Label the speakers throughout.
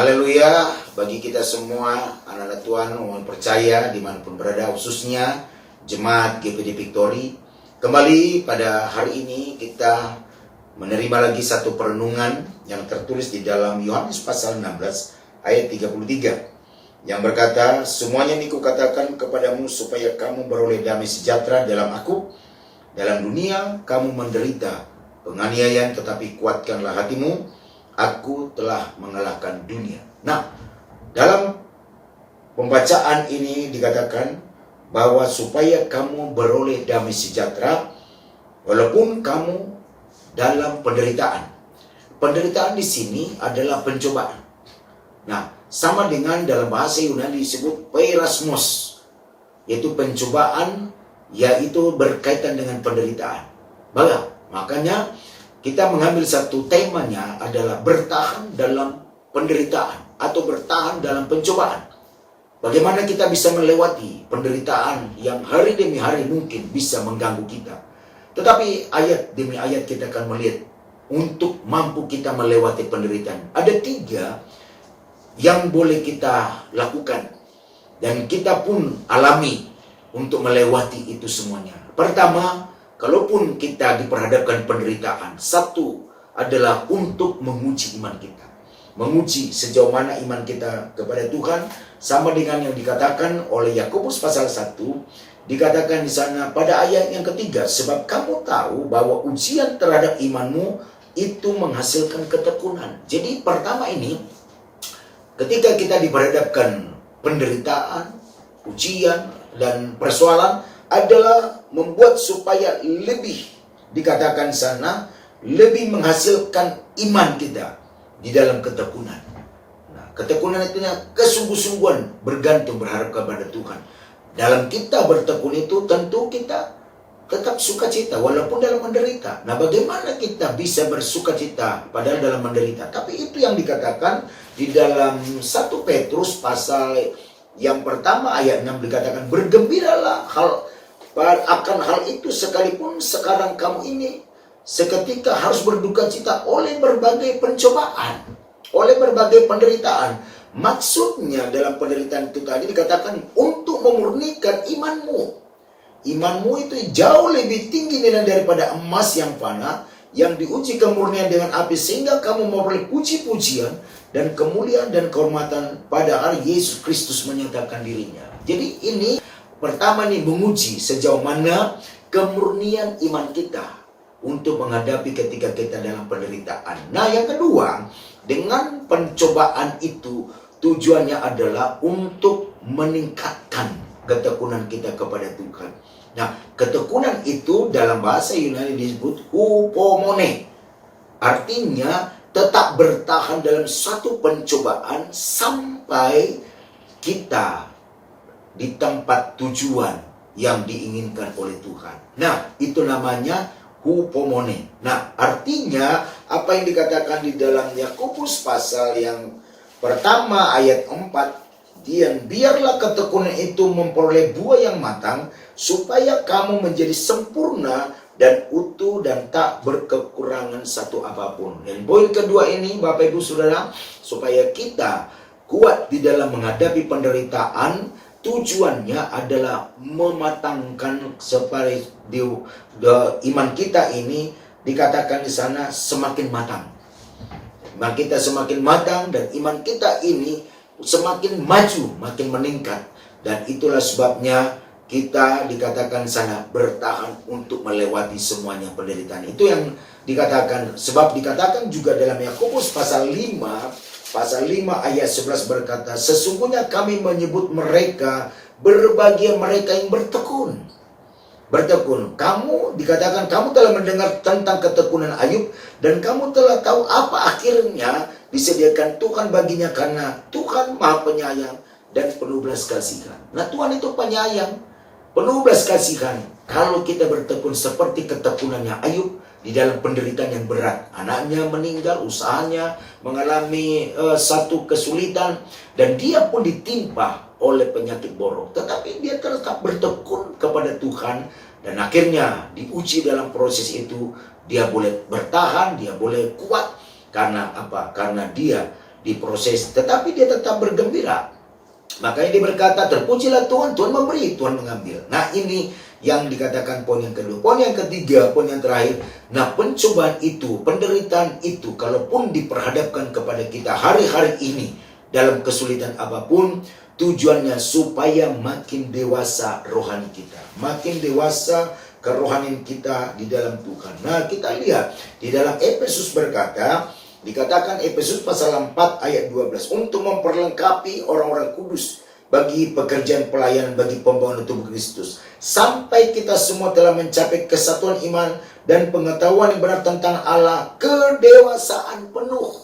Speaker 1: Haleluya, bagi kita semua anak-anak Tuhan, mohon percaya dimanapun berada, khususnya Jemaat GPD Victory. Kembali pada hari ini kita menerima lagi satu perenungan yang tertulis di dalam Yohanes pasal 16 ayat 33 yang berkata, semuanya ini kukatakan kepadamu supaya kamu beroleh damai sejahtera dalam aku. Dalam dunia kamu menderita penganiayaan, tetapi kuatkanlah hatimu, aku telah mengalahkan dunia. Nah, dalam pembacaan ini dikatakan bahwa supaya kamu beroleh damai sejahtera walaupun kamu dalam penderitaan. Penderitaan di sini adalah pencobaan. Nah, sama dengan dalam bahasa Yunani disebut peirasmos, yaitu pencobaan, yaitu berkaitan dengan penderitaan. Makanya kita mengambil satu temanya adalah bertahan dalam penderitaan atau bertahan dalam pencobaan. Bagaimana kita bisa melewati penderitaan yang hari demi hari mungkin bisa mengganggu kita. Tetapi ayat demi ayat kita akan melihat untuk mampu kita melewati penderitaan. Ada 3 yang boleh kita lakukan dan kita pun alami untuk melewati itu semuanya. Pertama, kalaupun kita diperhadapkan penderitaan, satu adalah untuk menguji iman kita. Menguji sejauh mana iman kita kepada Tuhan, sama dengan yang dikatakan oleh Yakobus pasal 1, dikatakan di sana pada ayat yang ketiga, sebab kamu tahu bahwa ujian terhadap imanmu itu menghasilkan ketekunan. Jadi pertama ini, ketika kita diperhadapkan penderitaan, ujian, dan persoalan, adalah membuat supaya lebih, dikatakan sana, lebih menghasilkan iman kita di dalam ketekunan. Nah, ketekunan itu kesungguh-sungguhan bergantung berharap kepada Tuhan. Dalam kita bertekun itu tentu kita tetap sukacita walaupun dalam menderita. Nah, bagaimana kita bisa bersukacita padahal dalam menderita? Tapi itu yang dikatakan di dalam 1 Petrus pasal yang pertama ayat 6 dikatakan, bergembiralah akan hal itu sekalipun sekarang kamu ini seketika harus berduka cita oleh berbagai pencobaan, oleh berbagai penderitaan. Maksudnya dalam penderitaan itu tadi dikatakan untuk memurnikan imanmu. Imanmu itu jauh lebih tinggi nilai daripada emas yang fana, yang diuji kemurnian dengan api, sehingga kamu memperoleh puji-pujian dan kemuliaan dan kehormatan pada hari Yesus Kristus menyatakan dirinya. Jadi ini pertama nih, menguji sejauh mana kemurnian iman kita untuk menghadapi ketika kita dalam penderitaan. Nah, yang kedua, dengan pencobaan itu tujuannya adalah untuk meningkatkan ketekunan kita kepada Tuhan. Nah, ketekunan itu dalam bahasa Yunani disebut hupomone. Artinya tetap bertahan dalam satu pencobaan sampai kita di tempat tujuan yang diinginkan oleh Tuhan. Nah, itu namanya hupomone. Nah, artinya apa yang dikatakan di dalam Yakobus pasal yang pertama ayat 4, biarlah ketekunan itu memperoleh buah yang matang, supaya kamu menjadi sempurna dan utuh dan tak berkekurangan satu apapun. Dan poin kedua ini, Bapak Ibu Saudara, supaya kita kuat di dalam menghadapi penderitaan, tujuannya adalah mematangkan supaya iman kita ini dikatakan di sana semakin matang. Iman kita semakin matang dan iman kita ini semakin maju, makin meningkat. Dan itulah sebabnya kita dikatakan sana bertahan untuk melewati semuanya penderitaan. Itu yang dikatakan, sebab dikatakan juga dalam Yakobus pasal 5 ayat 11 berkata, sesungguhnya kami menyebut mereka berbahagia mereka yang bertekun. Bertekun. Kamu dikatakan kamu telah mendengar tentang ketekunan Ayub dan kamu telah tahu apa akhirnya disediakan Tuhan baginya, karena Tuhan Maha Penyayang dan penuh belas kasihan. Nah, Tuhan itu penyayang, penuh belas kasihan. Kalau kita bertekun seperti ketekunannya Ayub di dalam penderitaan yang berat, anaknya meninggal, usahanya mengalami satu kesulitan, dan dia pun ditimpa oleh penyakit borok, tetapi dia tetap bertekun kepada Tuhan, dan akhirnya diuji dalam proses itu. Dia boleh bertahan, dia boleh kuat. Karena apa? Karena dia diproses, tetapi dia tetap bergembira. Makanya dia berkata, terpujilah Tuhan, Tuhan memberi, Tuhan mengambil. Nah, ini yang dikatakan poin yang kedua. Poin yang ketiga, poin yang terakhir. Nah, pencobaan itu, penderitaan itu, kalaupun diperhadapkan kepada kita hari-hari ini dalam kesulitan apapun, tujuannya supaya makin dewasa rohani kita, makin dewasa kerohanian kita di dalam Tuhan. Nah, kita lihat di dalam Efesus berkata, dikatakan Efesus pasal 4 ayat 12, untuk memperlengkapi orang-orang kudus bagi pekerjaan pelayanan, bagi pembangunan tubuh Kristus, sampai kita semua telah mencapai kesatuan iman dan pengetahuan yang benar tentang Allah, kedewasaan penuh.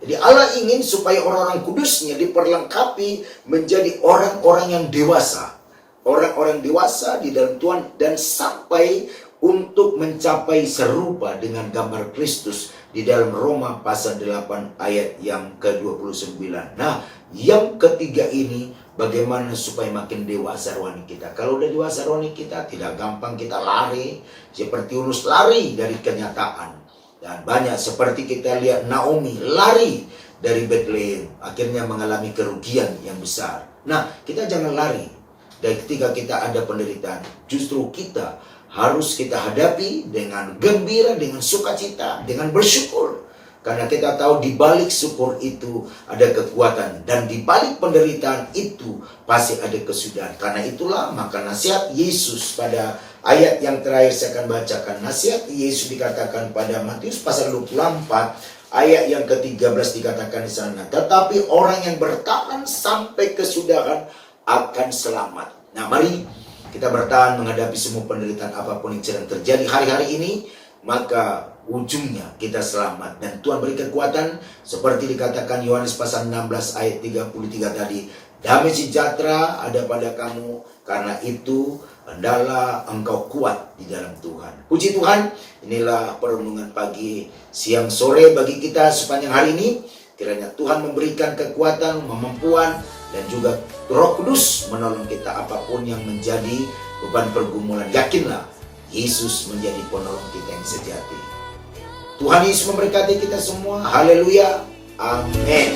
Speaker 1: Jadi Allah ingin supaya orang-orang kudusnya diperlengkapi menjadi orang-orang yang dewasa, orang-orang dewasa di dalam Tuhan, dan sampai untuk mencapai serupa dengan gambar Kristus di dalam Roma pasal 8 ayat yang ke-29. Nah, yang ketiga ini, bagaimana supaya makin dewasa rohani kita. Kalau udah dewasa rohani kita, tidak gampang kita lari seperti Yunus lari dari kenyataan. Dan banyak seperti kita lihat Naomi lari dari Bethlehem, akhirnya mengalami kerugian yang besar. Nah, kita jangan lari. Dan ketika kita ada penderitaan, justru kita harus kita hadapi dengan gembira, dengan sukacita, dengan bersyukur. Karena kita tahu di balik syukur itu ada kekuatan, dan di balik penderitaan itu pasti ada kesudahan. Karena itulah maka nasihat Yesus pada ayat yang terakhir saya akan bacakan. Nasihat Yesus dikatakan pada Matius pasal 24 ayat yang ke-13 dikatakan di sana, tetapi orang yang bertahan sampai kesudahan akan selamat. Nah, mari kita bertahan menghadapi semua penderitaan apapun yang sedang terjadi hari-hari ini, maka ujungnya kita selamat. Dan Tuhan beri kekuatan seperti dikatakan Yohanes pasal 16 ayat 33 tadi, damai sejahtera ada pada kamu, karena itu hendaklah engkau kuat di dalam Tuhan. Puji Tuhan, inilah perenungan pagi, siang, sore bagi kita sepanjang hari ini. Kiranya Tuhan memberikan kekuatan, kemampuan, dan juga Roh Kudus menolong kita apapun yang menjadi beban pergumulan. Yakinlah, Yesus menjadi penolong kita yang sejati. Tuhan Yesus memberkati kita semua. Haleluya. Amin.